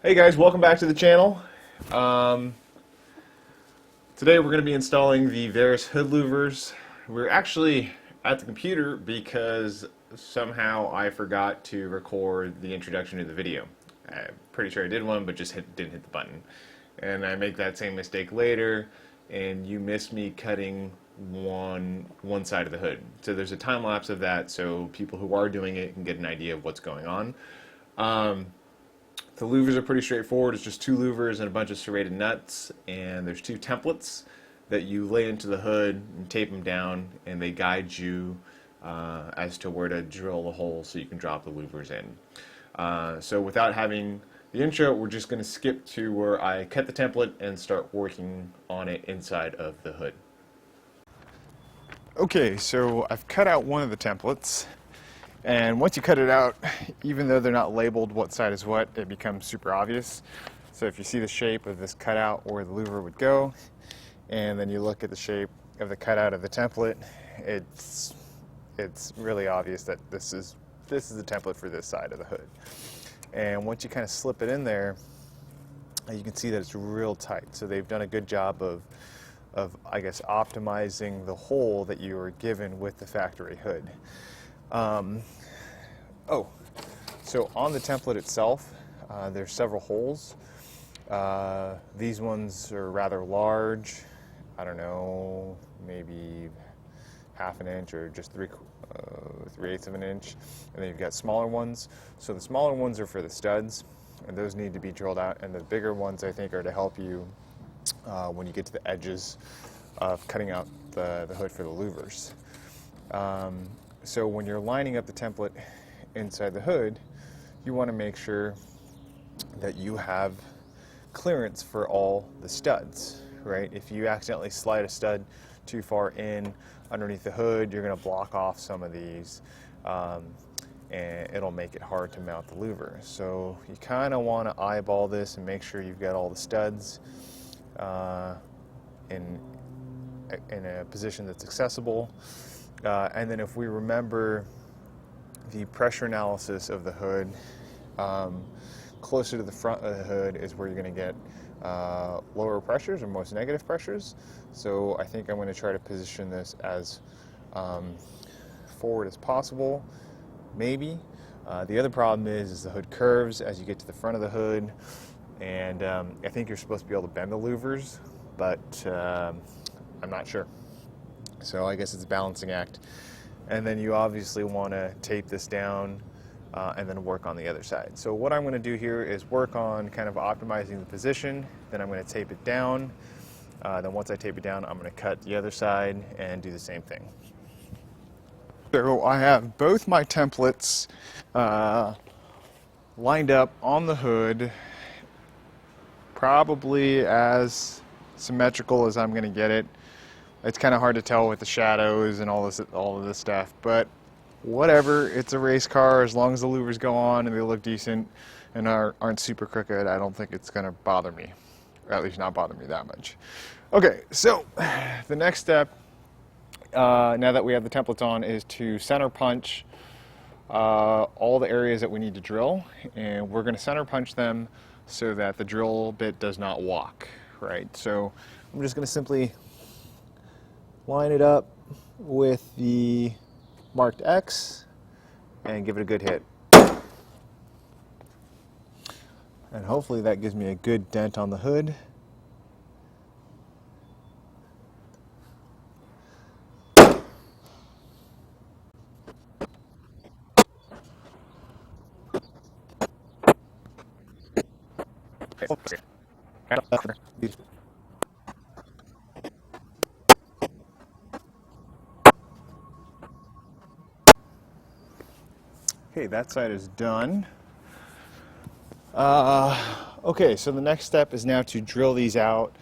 Hey guys, welcome back to the channel. Today we're going to be installing the Verus hood louvers. We're actually at the computer because somehow I forgot to record the introduction to the video. I'm pretty sure I did one, but just didn't hit the button. And I make that same mistake later, and you miss me cutting one side of the hood. So there's a time lapse of that, so people who are doing it can get an idea of what's going on. The louvers are pretty straightforward. It's just two louvers and a bunch of serrated nuts, and there's two templates that you lay into the hood and tape them down, and they guide you as to where to drill the hole so you can drop the louvers in. So without having the intro, we're just going to skip to where I cut the template and start working on it inside of the hood. Okay, so I've cut out one of the templates. And once you cut it out, even though they're not labeled what side is what, it becomes super obvious. So if you see the shape of this cutout where the louver would go, and then you look at the shape of the cutout of the template, it's really obvious that this is the template for this side of the hood. And once you kind of slip it in there, you can see that it's real tight. So they've done a good job of I guess, optimizing the hole that you were given with the factory hood. So on the template itself, there's several holes. These ones are rather large. I don't know, maybe half an inch or just 3/8 of an inch. And then you've got smaller ones. So the smaller ones are for the studs, and those need to be drilled out. And the bigger ones, I think, are to help you when you get to the edges of cutting out the hood for the louvers. So when you're lining up the template inside the hood, you want to make sure that you have clearance for all the studs, right? If you accidentally slide a stud too far in underneath the hood, you're going to block off some of these, and it'll make it hard to mount the louver. So you kind of want to eyeball this and make sure you've got all the studs in a position that's accessible. And then if we remember the pressure analysis of the hood, closer to the front of the hood is where you're going to get lower pressures or most negative pressures. So I think I'm going to try to position this as forward as possible, maybe. The other problem is the hood curves as you get to the front of the hood, and I think you're supposed to be able to bend the louvers, but I'm not sure. So I guess it's a balancing act. And then you obviously want to tape this down and then work on the other side. So what I'm going to do here is work on kind of optimizing the position, then I'm going to tape it down. Then once I tape it down, I'm going to cut the other side and do the same thing. So I have both my templates lined up on the hood, probably as symmetrical as I'm going to get it. It's kind of hard to tell with the shadows and all of this stuff, but whatever. It's a race car. As long as the louvers go on and they look decent and aren't super crooked, I don't think it's going to bother me, or at least not bother me that much. Okay, so the next step, now that we have the templates on, is to center punch all the areas that we need to drill, and we're going to center punch them so that the drill bit does not walk, right? So I'm just going to simply line it up with the marked X and give it a good hit. And hopefully that gives me a good dent on the hood. Okay, that side is done. Okay, so the next step is now to drill these out,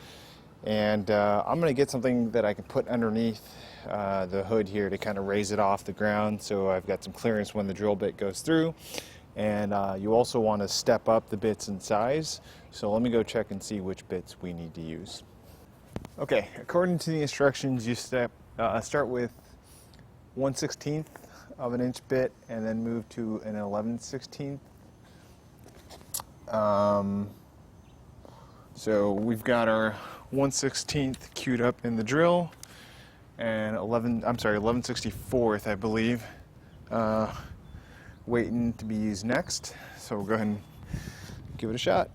and I'm going to get something that I can put underneath the hood here to kind of raise it off the ground so I've got some clearance when the drill bit goes through. And you also want to step up the bits in size, so let me go check and see which bits we need to use. Okay, according to the instructions, you start with 1/16 of an inch bit and then move to an 11/16 So we've got our 1/16th queued up in the drill, and 11/64th, I believe, waiting to be used next. So we'll go ahead and give it a shot.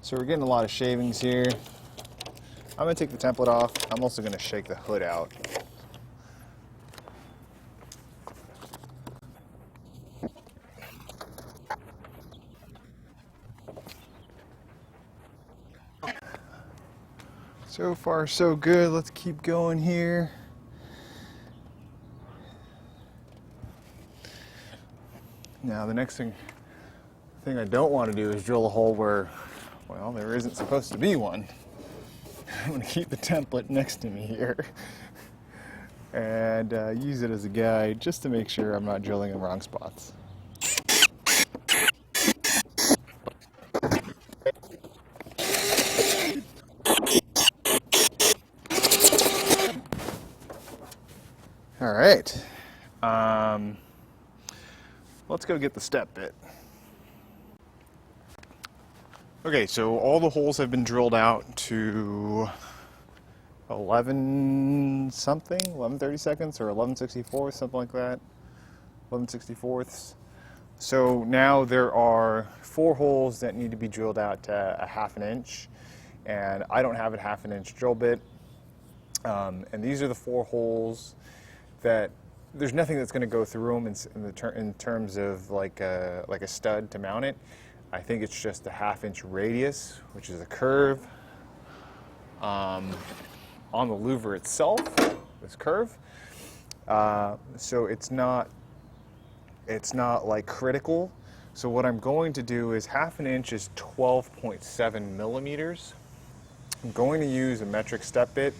So we're getting a lot of shavings here. I'm going to take the template off. I'm also going to shake the hood out. So far so good. Let's keep going here. Now the next thing I don't want to do is drill a hole where, well, there isn't supposed to be one. I'm going to keep the template next to me here and use it as a guide just to make sure I'm not drilling in the wrong spots. All right, let's go get the step bit. Okay, so all the holes have been drilled out to 11 something, 11/32 or 11/64, something like that, 11/64. So now there are 4 holes that need to be drilled out to a 1/2 inch, and I don't have a 1/2 inch drill bit. And these are the 4 holes that there's nothing that's going to go through them in terms of like a stud to mount it. I think it's just a 1/2 inch radius, which is a curve on the louver itself, this curve. So it's not like critical. So what I'm going to do is 1/2 inch is 12.7 millimeters. I'm going to use a metric step bit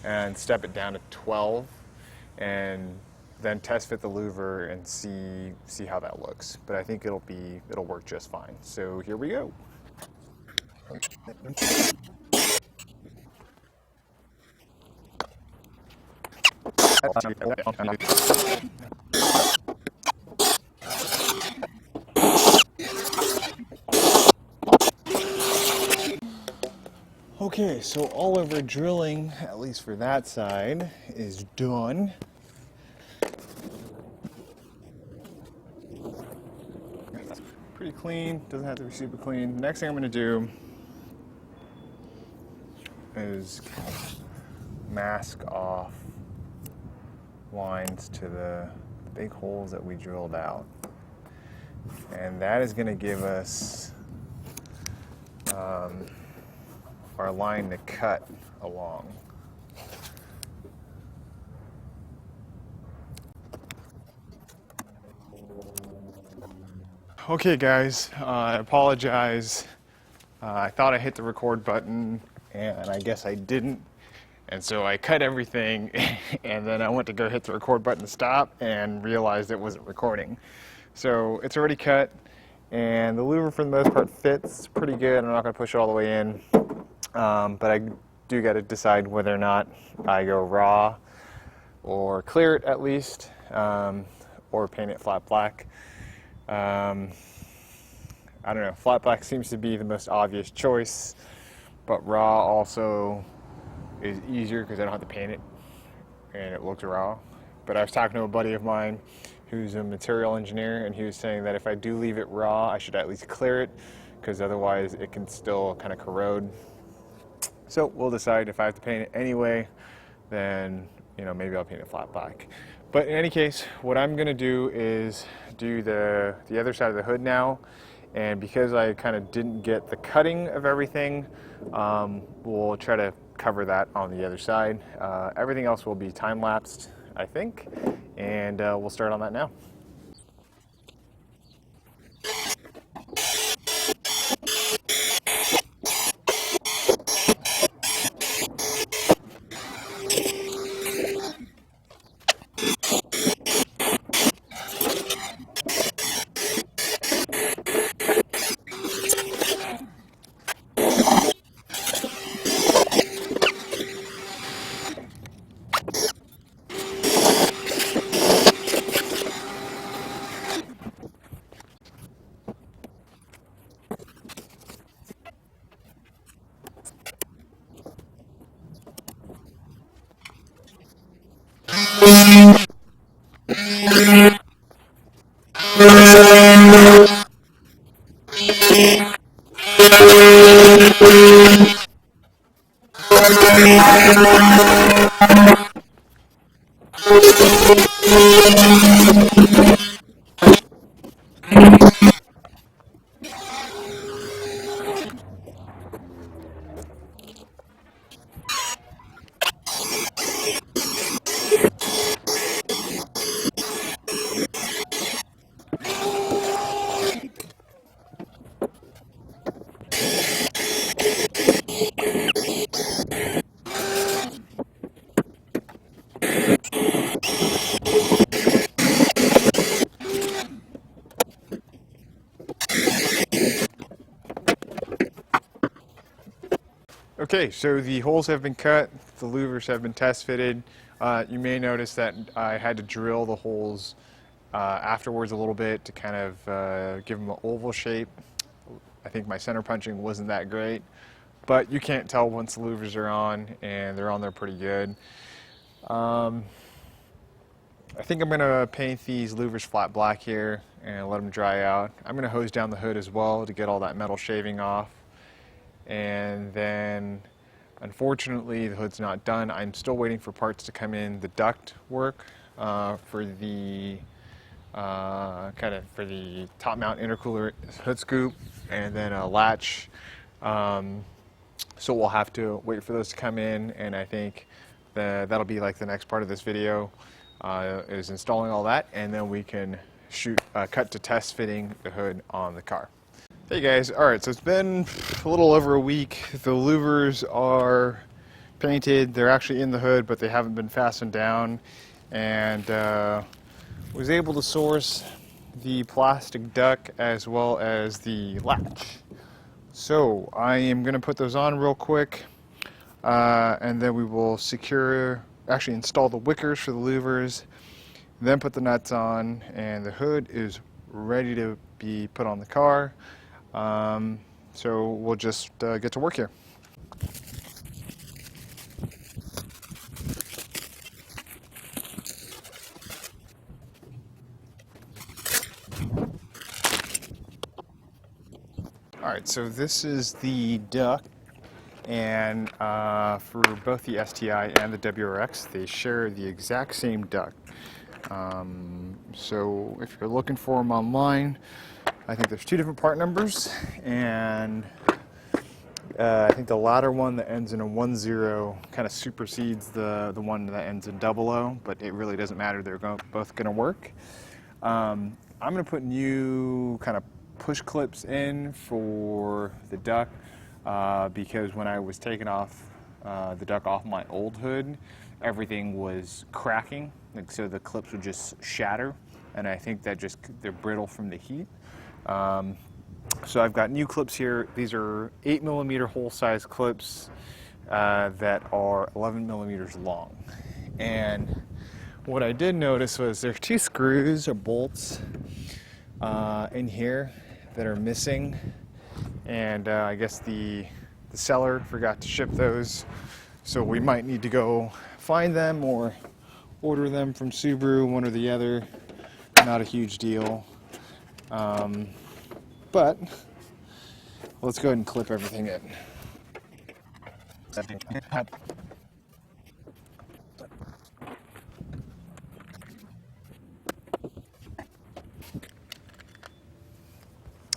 and step it down to 12, and then test fit the louver and see how that looks. But I think it'll work just fine. So here we go. Okay, so all of our drilling, at least for that side, is done. Pretty clean, doesn't have to be super clean. Next thing I'm going to do is mask off lines to the big holes that we drilled out. And that is going to give us our line to cut along. Okay guys, I apologize. I thought I hit the record button and I guess I didn't. And so I cut everything and then I went to go hit the record button to stop and realized it wasn't recording. So it's already cut and the louver for the most part fits pretty good. I'm not going to push it all the way in, but I do got to decide whether or not I go raw or clear it at least, or paint it flat black. I don't know, flat black seems to be the most obvious choice, but raw also is easier because I don't have to paint it and it looks raw. But I was talking to a buddy of mine who's a material engineer, and he was saying that if I do leave it raw, I should at least clear it because otherwise it can still kind of corrode. So we'll decide. If I have to paint it anyway, then maybe I'll paint it flat black. But in any case, what I'm going to do is do the other side of the hood now. And because I kind of didn't get the cutting of everything, we'll try to cover that on the other side. Everything else will be time-lapsed, I think. and we'll start on that now. Okay, so the holes have been cut, the louvers have been test fitted. You may notice that I had to drill the holes afterwards a little bit to kind of give them an oval shape. I think my center punching wasn't that great, but you can't tell once the louvers are on, and they're on there pretty good. I think I'm going to paint these louvers flat black here and let them dry out. I'm going to hose down the hood as well to get all that metal shaving off. And then, unfortunately, the hood's not done. I'm still waiting for parts to come in. The duct work for the for the top mount intercooler hood scoop, and then a latch. So we'll have to wait for those to come in, and I think that'll be like the next part of this video is installing all that, and then we can cut to test fitting the hood on the car. Hey guys, alright, so it's been a little over a week. The louvers are painted. They're actually in the hood, but they haven't been fastened down. And was able to source the plastic duct as well as the latch. So I am going to put those on real quick, and then we will actually install the Whickers for the louvers, then put the nuts on, and the hood is ready to be put on the car. So we'll just get to work here. Alright, so this is the duct, and for both the STI and the WRX, they share the exact same duct. So if you're looking for them online, I think there's two different part numbers, and I think the latter one that ends in a 10 kind of supersedes the one that ends in 00, but it really doesn't matter. They're both going to work. I'm going to put new kind of push clips in for the duct because when I was taking off the duct off my old hood, everything was cracking, so the clips would just shatter, and I think that they're brittle from the heat. So I've got new clips here. These are 8mm hole size clips that are 11mm long. And what I did notice was there are two screws or bolts in here that are missing, and I guess the seller forgot to ship those, so we might need to go find them or order them from Subaru, one or the other. Not a huge deal. But let's go ahead and clip everything in.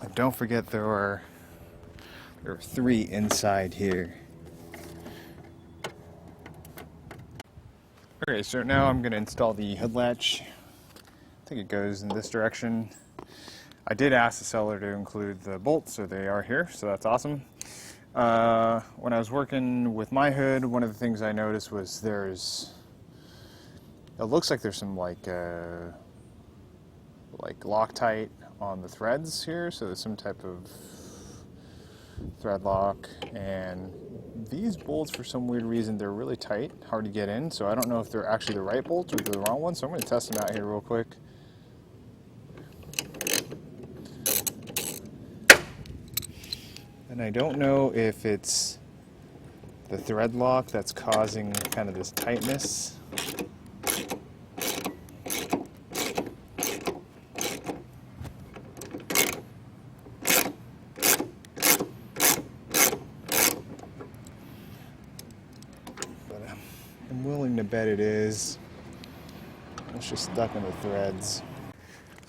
And don't forget there are 3 inside here. Okay, Okay, so now I'm going to install the hood latch. I think it goes in this direction. I did ask the seller to include the bolts, so they are here, so that's awesome. When I was working with my hood, one of the things I noticed was it looks like there's some like Loctite on the threads here, so there's some type of thread lock, and these bolts, for some weird reason, they're really tight, hard to get in, so I don't know if they're actually the right bolts or the wrong ones, so I'm going to test them out here real quick. And I don't know if it's the thread lock that's causing kind of this tightness. I'm willing to bet it is. It's just stuck in the threads.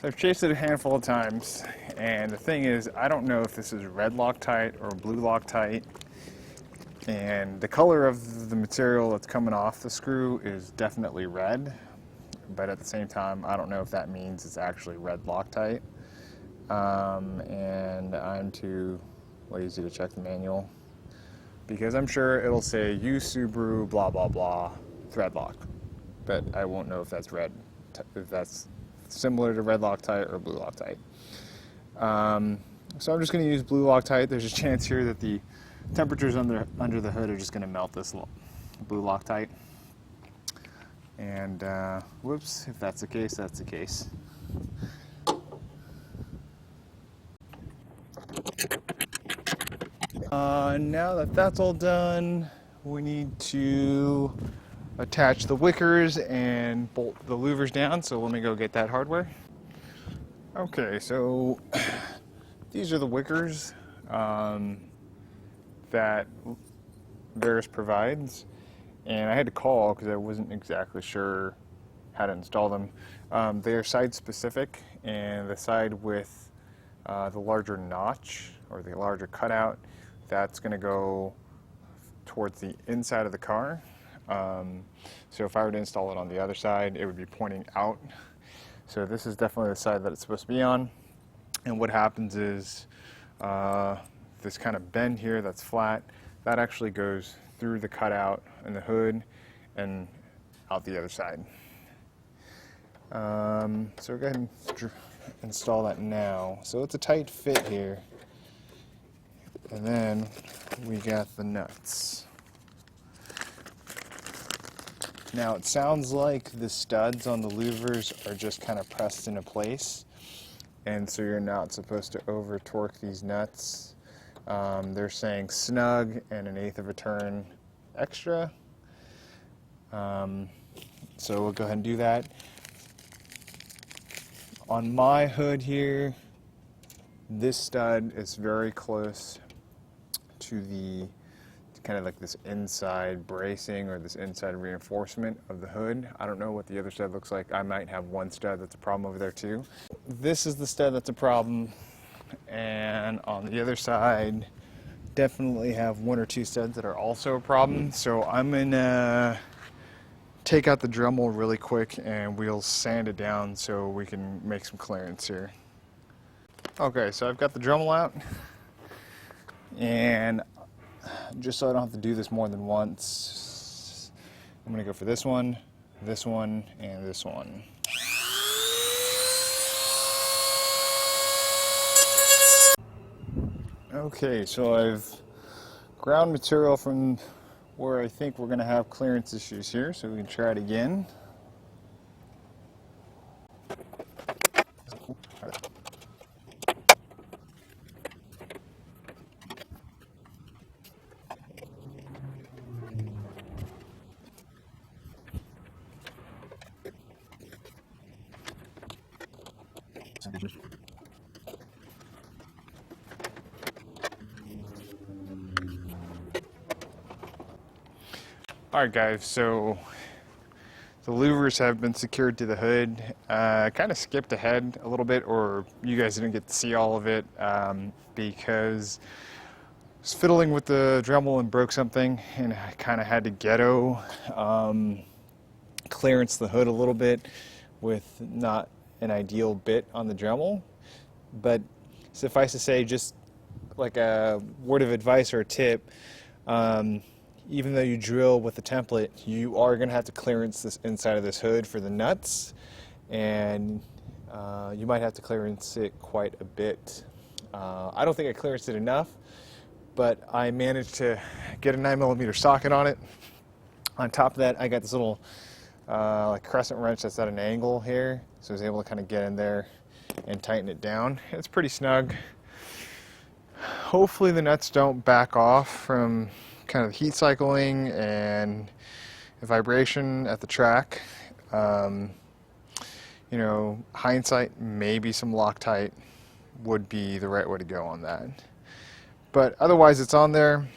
So I've chased it a handful of times, and the thing is, I don't know if this is red Loctite or blue Loctite. And the color of the material that's coming off the screw is definitely red, but at the same time, I don't know if that means it's actually red Loctite. And I'm too lazy to check the manual, because I'm sure it'll say use Subaru blah blah blah thread lock, but I won't know if that's red, if that's similar to red Loctite or blue Loctite. So I'm just going to use blue Loctite. There's a chance here that the temperatures under the hood are just going to melt this blue Loctite. And whoops, if that's the case, that's the case. Now that that's all done, we need to attach the Whickers and bolt the Louvers down, so let me go get that hardware. Okay, so these are the Whickers that Verus provides, and I had to call because I wasn't exactly sure how to install them. They are side specific, and the side with the larger notch or the larger cutout, that's going to go towards the inside of the car. So if I were to install it on the other side, it would be pointing out. So this is definitely the side that it's supposed to be on. And what happens is this kind of bend here that's flat, that actually goes through the cutout in the hood and out the other side. So we'll go ahead and install that now. So it's a tight fit here. And then we got the nuts. Now it sounds like the studs on the louvers are just kind of pressed into place, and so you're not supposed to over torque these nuts. They're saying snug and 1/8 of a turn extra. So we'll go ahead and do that. On my hood here, this stud is very close to the kind of like this inside bracing or this inside reinforcement of the hood. I don't know what the other stud looks like. I might have one stud that's a problem over there too. This is the stud that's a problem, and on the other side definitely have 1 or 2 studs that are also a problem. So I'm gonna take out the Dremel really quick and we'll sand it down so we can make some clearance here. Okay, so I've got the Dremel out, and just so I don't have to do this more than once, I'm going to go for this one, and this one. Okay, so I've ground material from where I think we're going to have clearance issues here, so we can try it again. Alright guys, so the louvers have been secured to the hood. Kind of skipped ahead a little bit, or you guys didn't get to see all of it, because I was fiddling with the Dremel and broke something, and I kind of had to ghetto a clearance the hood a little bit with not an ideal bit on the Dremel. But suffice to say, just like a word of advice or a tip, even though you drill with the template, you are going to have to clearance this inside of this hood for the nuts, and you might have to clearance it quite a bit. I don't think I clearanced it enough, but I managed to get a 9mm socket on it. On top of that, I got this little like crescent wrench that's at an angle here, so I was able to kind of get in there and tighten it down. It's pretty snug. Hopefully the nuts don't back off from kind of heat cycling and vibration at the track. You know, hindsight, maybe some Loctite would be the right way to go on that. But otherwise it's on there.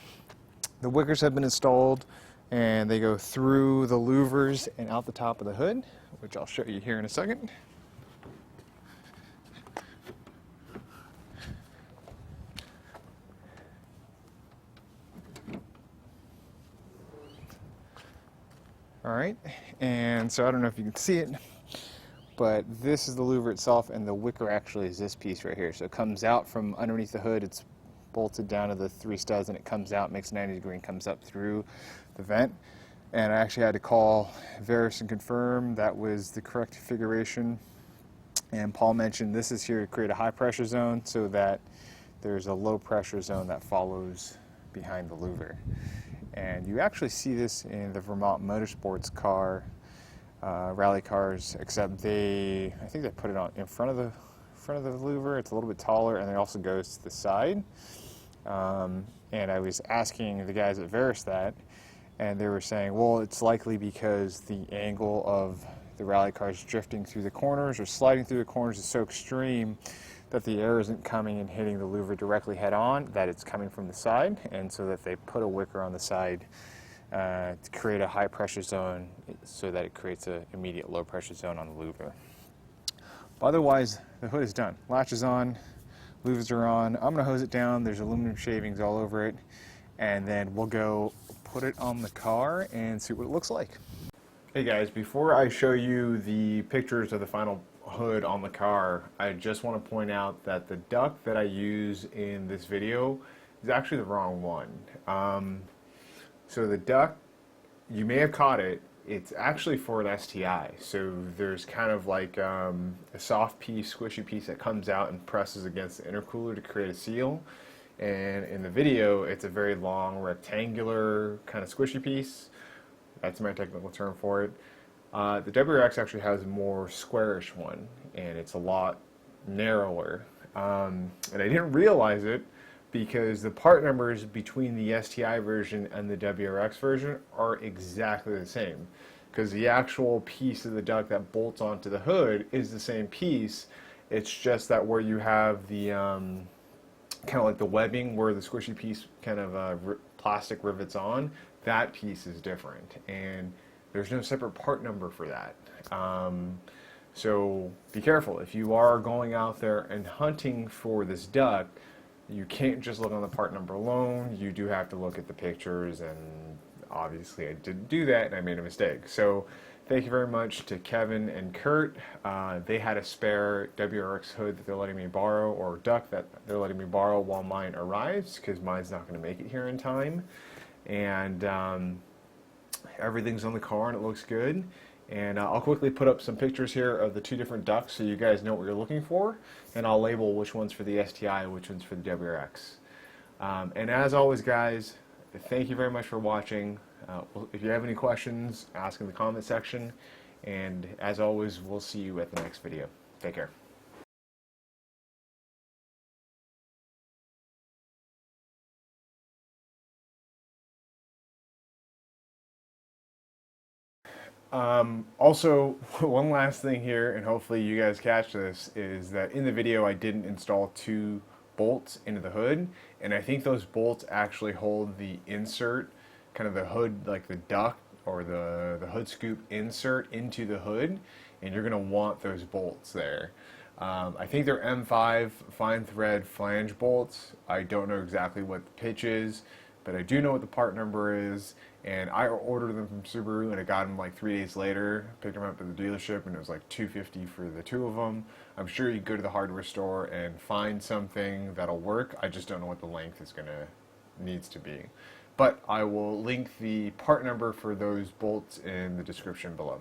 The Whickers have been installed, and they go through the louvers and out the top of the hood, which I'll show you here in a second. All right, and so I don't know if you can see it, but this is the louver itself, and the Whicker actually is this piece right here. So it comes out from underneath the hood, it's bolted down to the 3 studs, and it comes out, makes a 90-degree, and comes up through the vent. And I actually had to call Verus and confirm that was the correct configuration. And Paul mentioned this is here to create a high pressure zone so that there's a low pressure zone that follows behind the louver. And you actually see this in the Vermont Motorsports car, rally cars, except I think they put it on in front of the louver. It's a little bit taller, and it also goes to the side. And I was asking the guys at Verus that, and they were saying, well, it's likely because the angle of the rally cars drifting through the corners or sliding through the corners is so extreme that the air isn't coming and hitting the louver directly head on, that it's coming from the side, and so that they put a Whicker on the side to create a high pressure zone so that it creates an immediate low pressure zone on the louver. But otherwise, the hood is done. Latch is on, louvers are on. I'm going to hose it down. There's aluminum shavings all over it, and then we'll go put it on the car and see what it looks like. Hey guys, before I show you the pictures of the final hood on the car, I just want to point out that the duct that I use in this video is actually the wrong one. So the duct, you may have caught it, it's actually for an STI. So there's kind of like a soft piece, squishy piece that comes out and presses against the intercooler to create a seal. And in the video, it's a very long, rectangular, kind of squishy piece. That's my technical term for it. The WRX actually has a more squarish one, and it's a lot narrower. And I didn't realize it because the part numbers between the STI version and the WRX version are exactly the same. Because the actual piece of the duct that bolts onto the hood is the same piece. It's just that where you have the kind of like the webbing where the squishy piece kind of plastic rivets on, that piece is different, and there's no separate part number for that. So be careful. If you are going out there and hunting for this duct, you can't just look on the part number alone. You do have to look at the pictures, and obviously I didn't do that and I made a mistake. So thank you very much to Kevin and Kurt. They had a spare WRX hood that they're letting me borrow, or duct that they're letting me borrow while mine arrives, because mine's not going to make it here in time. And everything's on the car and it looks good. And I'll quickly put up some pictures here of the 2 different ducts so you guys know what you're looking for, and I'll label which one's for the STI and which one's for the WRX. And as always guys, thank you very much for watching. If you have any questions, ask in the comment section, and as always, we'll see you at the next video. Take care. Also, one last thing here, and hopefully you guys catch this, is that in the video I didn't install 2 bolts into the hood, and I think those bolts actually hold the insert, kind of the hood, like the duct or the hood scoop insert into the hood, and you're going to want those bolts there. I think they're M5 fine thread flange bolts. I don't know exactly what the pitch is, but I do know what the part number is, And I ordered them from Subaru, and I got them like 3 days later. Picked them up at the dealership, and it was like $250 for the two of them. I'm sure you can go to the hardware store and find something that'll work. I just don't know what the length is needs to be. But I will link the part number for those bolts in the description below.